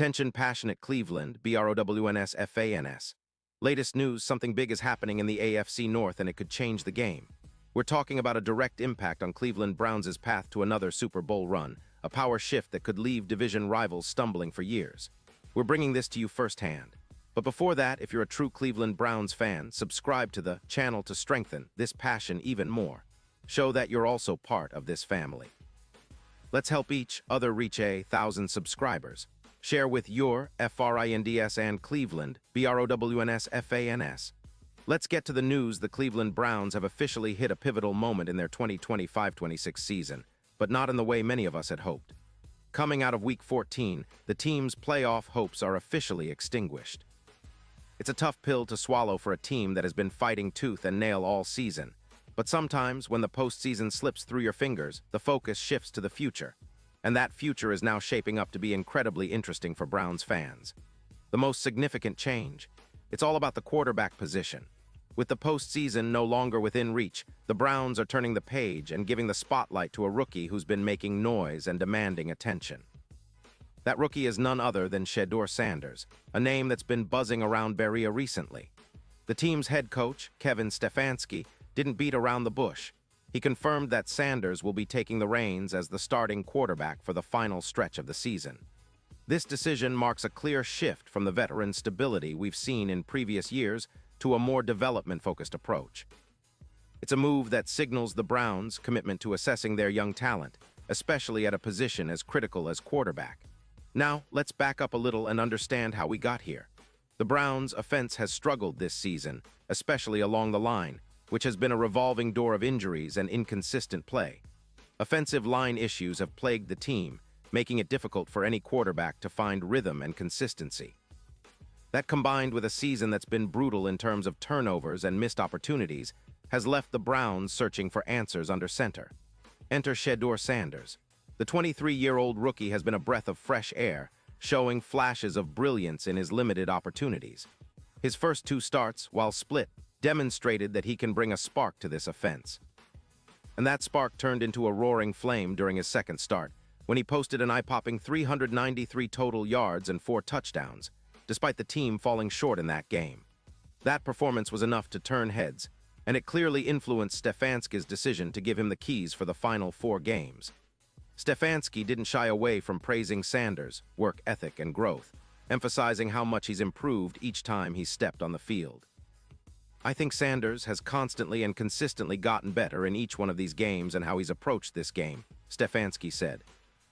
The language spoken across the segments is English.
Attention passionate Cleveland, BROWNS. Latest news, something big is happening in the AFC North and it could change the game. We're talking about a direct impact on Cleveland Browns' path to another Super Bowl run, a power shift that could leave division rivals stumbling for years. We're bringing this to you firsthand. But before that, if you're a true Cleveland Browns fan, subscribe to the channel to strengthen this passion even more. Show that you're also part of this family. Let's help each other reach 1,000 subscribers. Share with your FRINDS and Cleveland, BROWNS. Let's get to the news. The Cleveland Browns have officially hit a pivotal moment in their 2025-26 season, but not in the way many of us had hoped. Coming out of Week 14, the team's playoff hopes are officially extinguished. It's a tough pill to swallow for a team that has been fighting tooth and nail all season. But sometimes, when the postseason slips through your fingers, the focus shifts to the future. And that future is now shaping up to be incredibly interesting for Browns fans. The most significant change? It's all about the quarterback position. With the postseason no longer within reach, the Browns are turning the page and giving the spotlight to a rookie who's been making noise and demanding attention. That rookie is none other than Shedeur Sanders, a name that's been buzzing around Berea recently. The team's head coach, Kevin Stefanski, didn't beat around the bush. He confirmed that Sanders will be taking the reins as the starting quarterback for the final stretch of the season. This decision marks a clear shift from the veteran stability we've seen in previous years to a more development-focused approach. It's a move that signals the Browns' commitment to assessing their young talent, especially at a position as critical as quarterback. Now, let's back up a little and understand how we got here. The Browns' offense has struggled this season, especially along the line, which has been a revolving door of injuries and inconsistent play. Offensive line issues have plagued the team, making it difficult for any quarterback to find rhythm and consistency. That, combined with a season that's been brutal in terms of turnovers and missed opportunities, has left the Browns searching for answers under center. Enter Shedeur Sanders. The 23-year-old rookie has been a breath of fresh air, showing flashes of brilliance in his limited opportunities. His first two starts, while split, demonstrated that he can bring a spark to this offense. And that spark turned into a roaring flame during his second start, when he posted an eye-popping 393 total yards and 4 touchdowns, despite the team falling short in that game. That performance was enough to turn heads, and it clearly influenced Stefanski's decision to give him the keys for the final 4 games. Stefanski didn't shy away from praising Sanders' work ethic and growth, emphasizing how much he's improved each time he stepped on the field. I think Sanders has constantly and consistently gotten better in each one of these games and how he's approached this game, Stefanski said.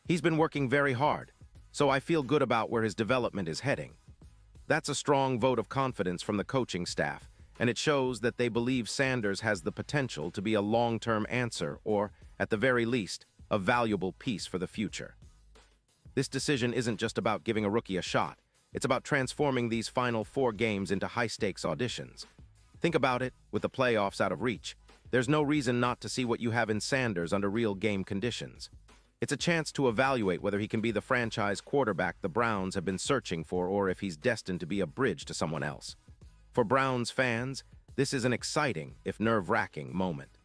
He's been working very hard, so I feel good about where his development is heading. That's a strong vote of confidence from the coaching staff, and it shows that they believe Sanders has the potential to be a long-term answer or, at the very least, a valuable piece for the future. This decision isn't just about giving a rookie a shot. It's about transforming these final 4 games into high-stakes auditions. Think about it, with the playoffs out of reach. There's no reason not to see what you have in Sanders under real game conditions. It's a chance to evaluate whether he can be the franchise quarterback the Browns have been searching for or if he's destined to be a bridge to someone else. For Browns fans, this is an exciting, if nerve-wracking, moment.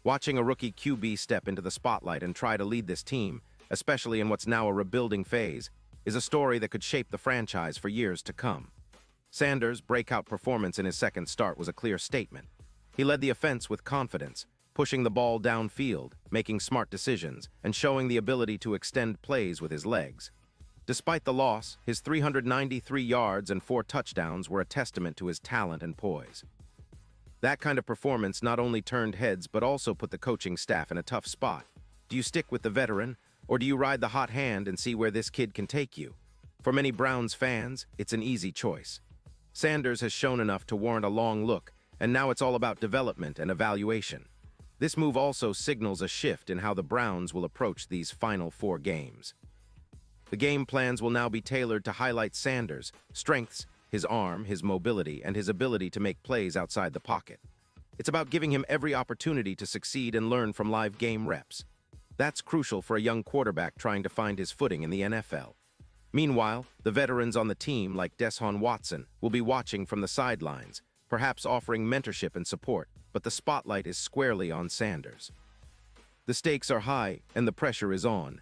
Watching a rookie QB step into the spotlight and try to lead this team, especially in what's now a rebuilding phase, is a story that could shape the franchise for years to come. Sanders' breakout performance in his second start was a clear statement. He led the offense with confidence, pushing the ball downfield, making smart decisions, and showing the ability to extend plays with his legs. Despite the loss, his 393 yards and 4 touchdowns were a testament to his talent and poise. That kind of performance not only turned heads but also put the coaching staff in a tough spot. Do you stick with the veteran, or do you ride the hot hand and see where this kid can take you? For many Browns fans, it's an easy choice. Sanders has shown enough to warrant a long look, and now it's all about development and evaluation. This move also signals a shift in how the Browns will approach these final 4 games. The game plans will now be tailored to highlight Sanders' strengths, his arm, his mobility, and his ability to make plays outside the pocket. It's about giving him every opportunity to succeed and learn from live game reps. That's crucial for a young quarterback trying to find his footing in the NFL. Meanwhile, the veterans on the team, like Deshaun Watson, will be watching from the sidelines, perhaps offering mentorship and support, but the spotlight is squarely on Sanders. The stakes are high, and the pressure is on.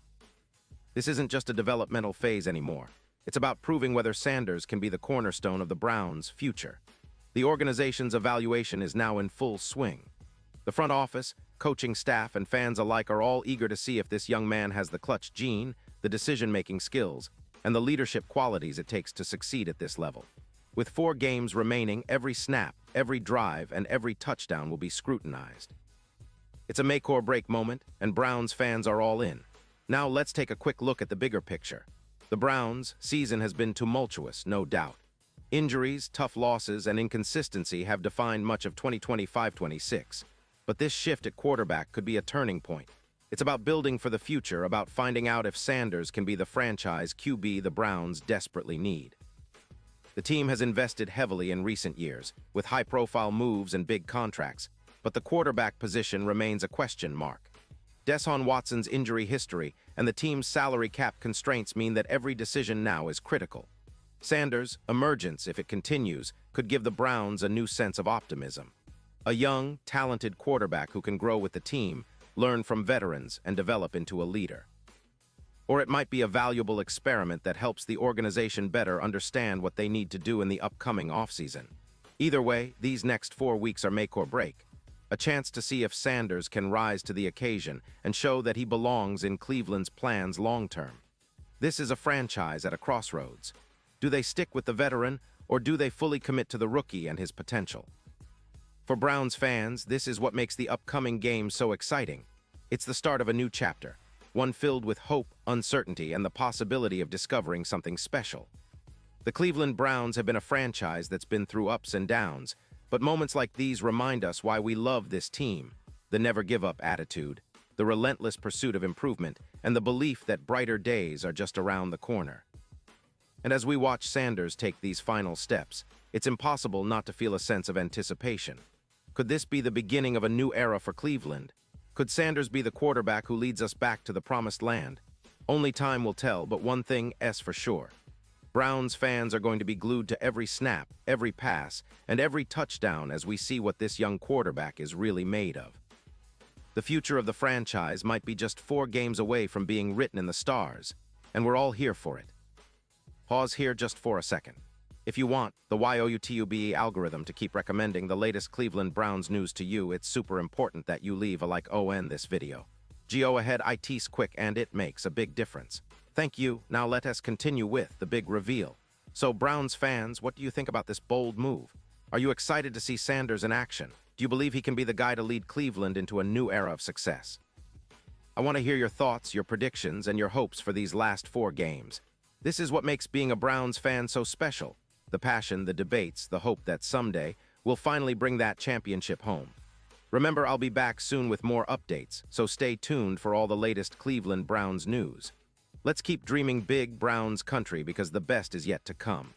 This isn't just a developmental phase anymore. It's about proving whether Sanders can be the cornerstone of the Browns' future. The organization's evaluation is now in full swing. The front office, coaching staff, and fans alike are all eager to see if this young man has the clutch gene, the decision-making skills, and the leadership qualities it takes to succeed at this level. With 4 games remaining, every snap, every drive, and every touchdown will be scrutinized. It's a make-or-break moment, and Browns fans are all in. Now let's take a quick look at the bigger picture. The Browns' season has been tumultuous, no doubt. Injuries, tough losses, and inconsistency have defined much of 2025-26. But this shift at quarterback could be a turning point. It's about building for the future, about finding out if Sanders can be the franchise QB the Browns desperately need. The team has invested heavily in recent years, with high-profile moves and big contracts, but the quarterback position remains a question mark. Deshaun Watson's injury history and the team's salary cap constraints mean that every decision now is critical. Sanders' emergence, if it continues, could give the Browns a new sense of optimism. A young, talented quarterback who can grow with the team, learn from veterans, and develop into a leader. Or it might be a valuable experiment that helps the organization better understand what they need to do in the upcoming offseason. Either way, these next 4 weeks are make or break. A chance to see if Sanders can rise to the occasion and show that he belongs in Cleveland's plans long-term. This is a franchise at a crossroads. Do they stick with the veteran, or do they fully commit to the rookie and his potential? For Browns fans, this is what makes the upcoming game so exciting. It's the start of a new chapter, one filled with hope, uncertainty, and the possibility of discovering something special. The Cleveland Browns have been a franchise that's been through ups and downs, but moments like these remind us why we love this team: the never-give-up attitude, the relentless pursuit of improvement, and the belief that brighter days are just around the corner. And as we watch Sanders take these final steps, it's impossible not to feel a sense of anticipation. Could this be the beginning of a new era for Cleveland? Could Sanders be the quarterback who leads us back to the promised land? Only time will tell, but one thing is for sure. Browns fans are going to be glued to every snap, every pass, and every touchdown as we see what this young quarterback is really made of. The future of the franchise might be just 4 games away from being written in the stars, and we're all here for it. Pause here just for a second. If you want the YouTube algorithm to keep recommending the latest Cleveland Browns news to you, it's super important that you leave a like on this video. Go ahead, it's quick and it makes a big difference. Thank you. Now let us continue with the big reveal. So Browns fans, what do you think about this bold move? Are you excited to see Sanders in action? Do you believe he can be the guy to lead Cleveland into a new era of success? I want to hear your thoughts, your predictions, and your hopes for these last 4 games. This is what makes being a Browns fan so special. The passion, the debates, the hope that someday we'll finally bring that championship home. Remember, I'll be back soon with more updates, so stay tuned for all the latest Cleveland Browns news. Let's keep dreaming big, Browns country, because the best is yet to come.